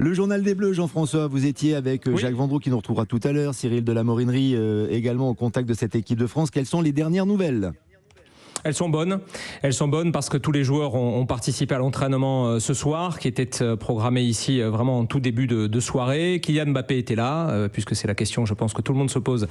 Le journal des Bleus, Jean-François, vous étiez avec Oui. Jacques Vendroux qui nous retrouvera tout à l'heure, Cyril de la Morinerie également au contact de cette équipe de France. Quelles sont les dernières nouvelles ? Elles sont bonnes parce que tous les joueurs ont participé à l'entraînement ce soir, qui était programmé ici vraiment en tout début de soirée. Kylian Mbappé était là, puisque c'est la question, je pense, que tout le monde se pose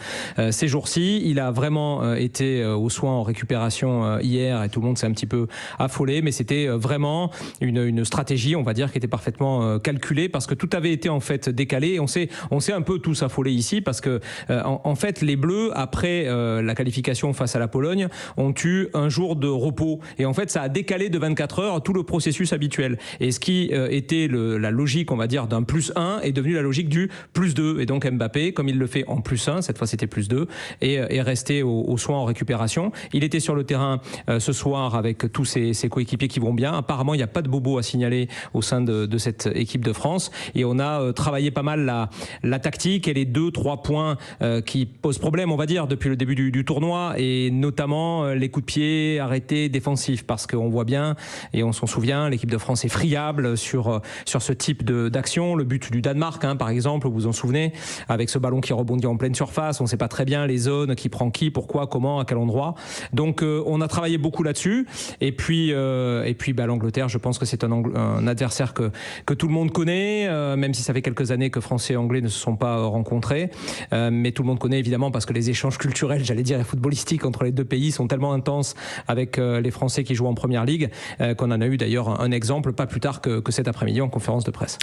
ces jours-ci. Il a vraiment été aux soins en récupération hier et tout le monde s'est un petit peu affolé, mais c'était vraiment une stratégie, on va dire, qui était parfaitement calculée parce que tout avait été en fait décalé. Et on s'est un peu tous affolés ici parce que en fait les Bleus, après la qualification face à la Pologne, ont eu un jour de repos et en fait ça a décalé de 24 heures tout le processus habituel et ce qui était la logique, on va dire, d'un +1 est devenu la logique du +2 et donc Mbappé, comme il le fait en +1, cette fois c'était +2, est resté aux soins en récupération. Il était sur le terrain ce soir avec tous ses coéquipiers qui vont bien. Apparemment il n'y a pas de bobo à signaler au sein de cette équipe de France et on a travaillé pas mal la tactique et les 2-3 points qui posent problème, on va dire, depuis le début du tournoi, et notamment les coups de pied arrêtés défensifs, parce qu'on voit bien et on s'en souvient, l'équipe de France est friable sur ce type d'action. Le but du Danemark, par exemple, vous vous en souvenez, avec ce ballon qui rebondit en pleine surface, on ne sait pas très bien les zones, qui prend qui, pourquoi, comment, à quel endroit. Donc on a travaillé beaucoup là-dessus et puis l'Angleterre, je pense que c'est un adversaire que tout le monde connaît, même si ça fait quelques années que Français et Anglais ne se sont pas rencontrés, mais tout le monde connaît évidemment parce que les échanges culturels, j'allais dire, et footballistiques entre les deux pays sont tellement intenses avec les Français qui jouent en Première Ligue, qu'on en a eu d'ailleurs un exemple pas plus tard que cet après-midi en conférence de presse.